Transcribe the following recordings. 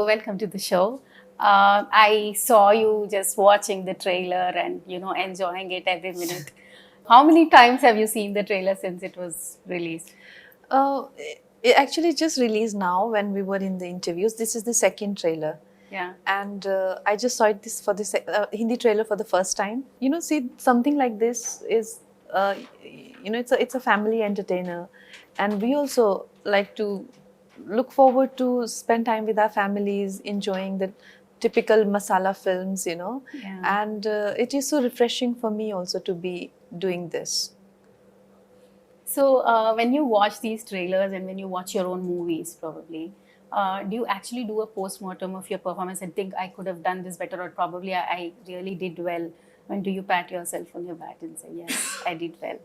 welcome to the show. I saw you just watching the trailer and enjoying it every minute. How many times have you seen the trailer since it was released? It actually just released now when we were in the interviews. This is the second trailer. Yeah. And I just saw it this for the Hindi trailer for the first time. See, something like this is, it's a family entertainer, and we also like to look forward to spend time with our families, enjoying the typical masala films, Yeah. and it is so refreshing for me also to be doing this. So when you watch these trailers and when you watch your own movies, probably, do you actually do a post-mortem of your performance and think I could have done this better, or probably I really did well? When do you pat yourself on your back and say, yes, I did well?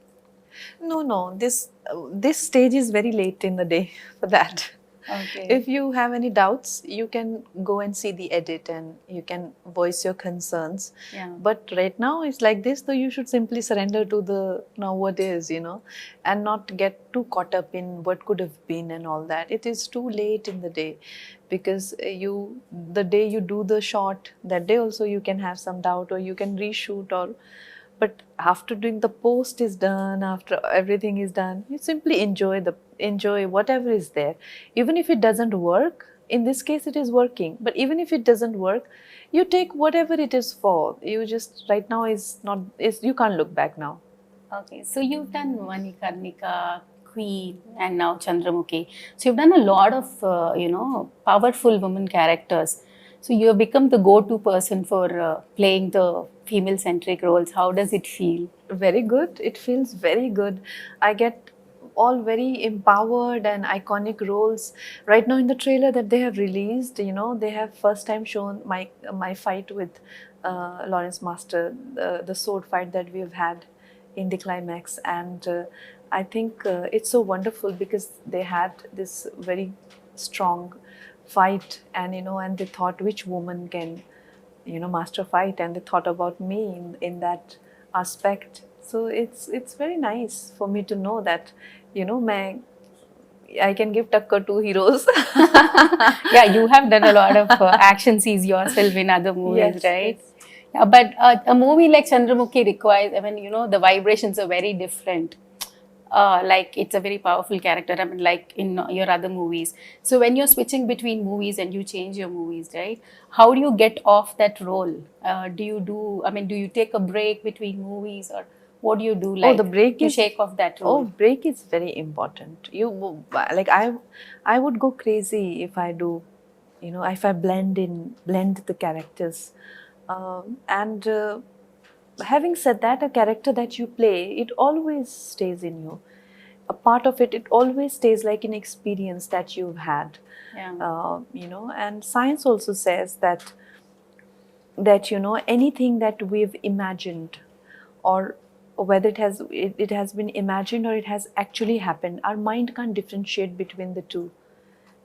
No. This stage is very late in the day for that. Okay. If you have any doubts, you can go and see the edit and you can voice your concerns. Yeah. But right now it's like this, so you should simply surrender to the now what is, and not get too caught up in what could have been and all that. It is too late in the day, because the day you do the shot, that day also you can have some doubt, or you can reshoot, or but after doing the post is done, after everything is done, you simply enjoy whatever is there. Even if it doesn't work, in this case it is working, but even if it doesn't work, you take whatever it is for. You just right now is you can't look back now. Okay, so you've done Manikarnika, Queen, and now Chandramukhi. So you've done a lot of, powerful women characters. So you have become the go-to person for playing the female-centric roles. How does it feel? Very good. It feels very good. I get all very empowered and iconic roles. Right now in the trailer that they have released, they have first time shown my fight with Lawrence Master, the sword fight that we've had in the climax. And I think it's so wonderful because they had this very strong fight, and and they thought which woman can master fight, and they thought about me in that aspect. So it's very nice for me to know that I can give takkar to heroes. Yeah, you have done a lot of action scenes yourself in other movies, Yes, right? yes. Yeah, but a movie like Chandramukhi requires, the vibrations are very different. Like it's a very powerful character, like in your other movies. So when you're switching between movies and you change your movies, right? How do you get off that role? Do you take a break between movies, or what do you do Oh, the like break to is shake off that oh, role? break is very important. Like I would go crazy if I do, if I blend the characters, and having said that, a character that you play, it always stays in you. A part of it always stays like an experience that you've had. Yeah. And science also says that anything that we've imagined, or whether it has been imagined or it has actually happened, our mind can't differentiate between the two.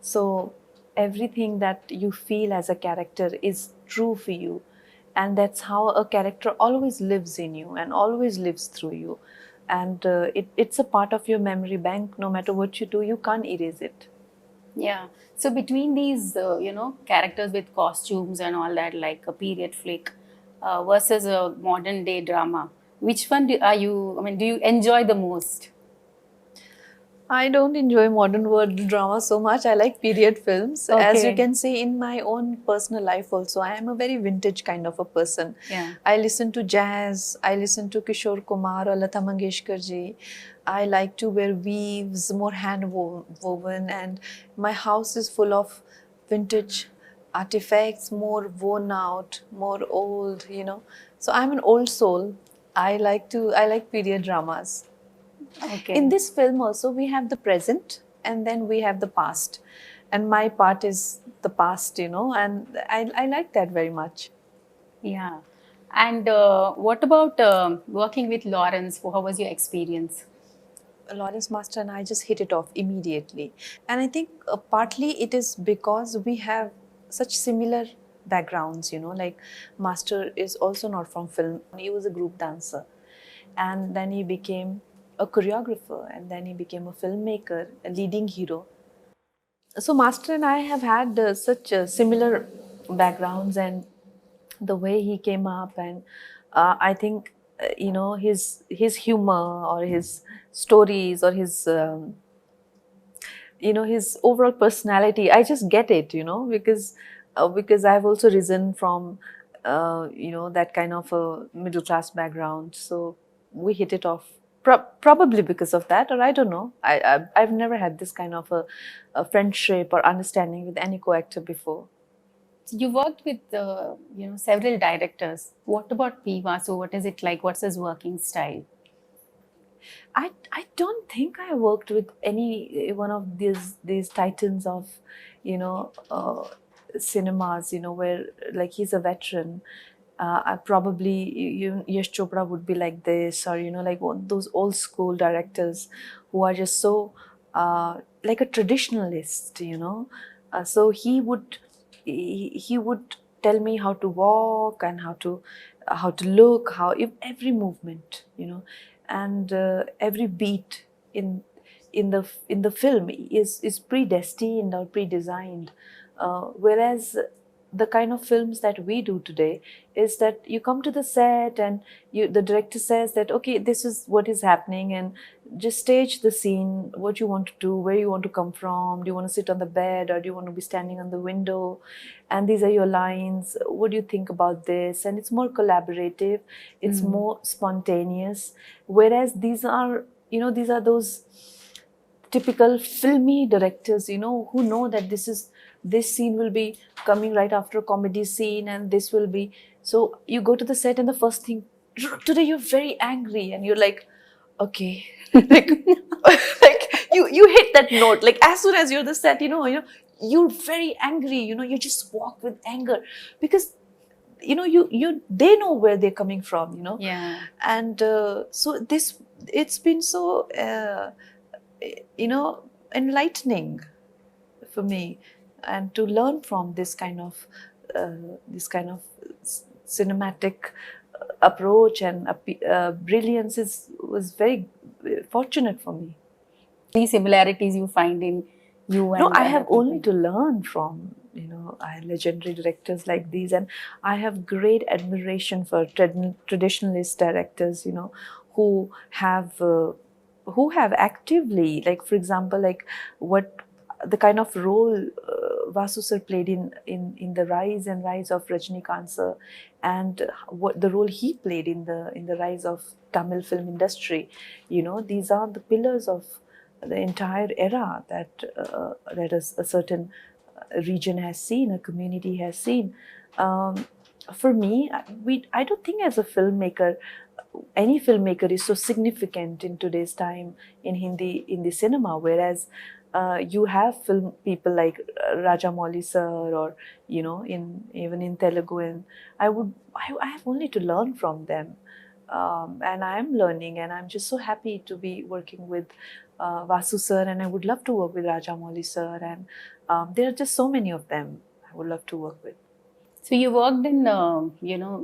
So everything that you feel as a character is true for you, and that's how a character always lives in you and always lives through you, and it's a part of your memory bank. No matter what you do, you can't erase it. Yeah. So between these, characters with costumes and all that, like a period flick versus a modern day drama, which one do you enjoy the most? I don't enjoy modern world drama so much. I like period films. As you Okay. can see in my own personal life also, I am a very vintage kind of a person. Yeah. I listen to jazz, I listen to Kishore Kumar or Lata Mangeshkar ji. I like to wear weaves, more hand woven, and my house is full of vintage artifacts, more worn out, more old. So I'm an old soul. I like period dramas. Okay. In this film also, we have the present and then we have the past, and my part is the past, and I like that very much. Yeah. And what about working with Lawrence? How was your experience? Lawrence Master and I just hit it off immediately, and I think partly it is because we have such similar backgrounds. Like Master is also not from film. He was a group dancer, and then he became a choreographer, and then he became a filmmaker, a leading hero. So Master and I have had such similar backgrounds, and the way he came up, and I think his humor or his stories or his his overall personality, I just get it, because I've also risen from that kind of a middle class background, so we hit it off. Probably because of that, or I don't know. I've never had this kind of a friendship or understanding with any co-actor before. So you worked with several directors. What about P. Vasu? What is it like? What's his working style? I don't think I worked with any one of these titans of cinemas, where like he's a veteran. I probably Yash Chopra would be like this, or like those old school directors who are just so like a traditionalist, so he would tell me how to walk and how to look, every movement, and every beat in in the film is predestined or predesigned, whereas the kind of films that we do today is that you come to the set and the director says that, okay, this is what is happening, and just stage the scene, what you want to do, where you want to come from, do you want to sit on the bed or do you want to be standing on the window, and these are your lines, what do you think about this? And it's more collaborative, it's more spontaneous, whereas these are those typical filmy directors, who know that this scene will be coming right after a comedy scene, and this will be, so you go to the set and the first thing, today you're very angry, and you're like, okay, like like you hit that note, like as soon as you're the set, you're very angry, you just walk with anger, because they know where they're coming from, Yeah. and so it's been so enlightening for me, and to learn from uh, cinematic approach and brilliance was very fortunate for me. Any similarities you find in you No, and I other have only people? to learn from legendary directors like these, and I have great admiration for traditionalist directors, who have uh, who have actively, like for example, like what the kind of role Vasu sir played in the rise of Rajnikant sir, and what the role he played in the rise of Tamil film industry. These are the pillars of the entire era that a certain region has seen, a community has seen. Um, for me, I don't think as a filmmaker, any filmmaker is so significant in today's time in the cinema, whereas you have film people like Rajamouli sir, or in even in Telugu, and I have only to learn from them, and I am learning, and I'm just so happy to be working with Vasu sir, and I would love to work with Rajamouli sir, and there are just so many of them I would love to work with. So you worked in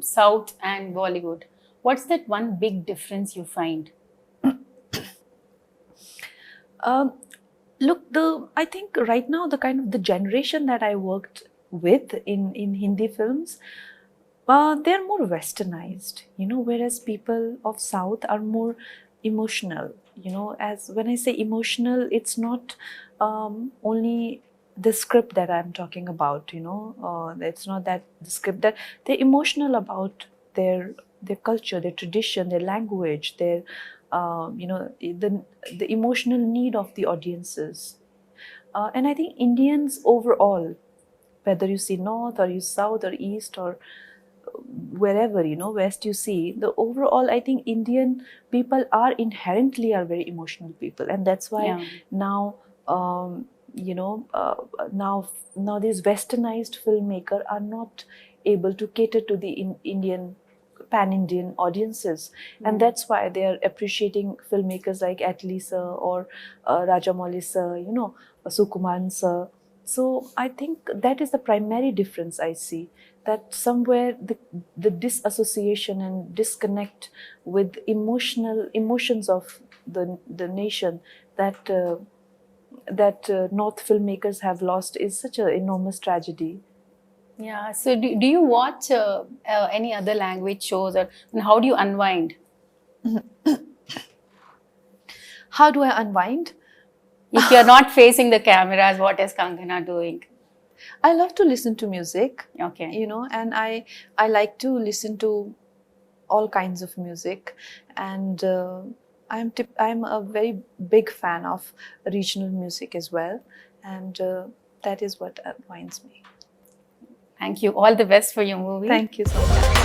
South and Bollywood. What's that one big difference you find? Um, Look, I think right now the kind of the generation that I worked with in Hindi films, they're more westernized, whereas people of South are more emotional. As when I say emotional, it's not only the script that I'm talking about. It's not that the script, that they're emotional about their culture, their tradition, their language, their the emotional need of the audiences. And I think Indians overall, whether you see North or you South or East or wherever, West, you see, the overall, I think Indian people are inherently are very emotional people, and that's why Yeah. now now these westernized filmmaker are not able to cater to the Indian pan-Indian audiences, and that's why they are appreciating filmmakers like Atlee sir or Rajamouli sir, Sukuman sir. So I think that is the primary difference I see, that somewhere the disassociation and disconnect with emotions of the nation, that that North filmmakers have lost is such an enormous tragedy. Yeah. So do you watch any other language shows, or and how do you unwind? How do I unwind? If you're not facing the cameras, what is Kangana doing? I love to listen to music, Okay. and I like to listen to all kinds of music, and I'm a very big fan of regional music as well, and that is what unwinds me. Thank you. All the best for your movie. Thank you so much.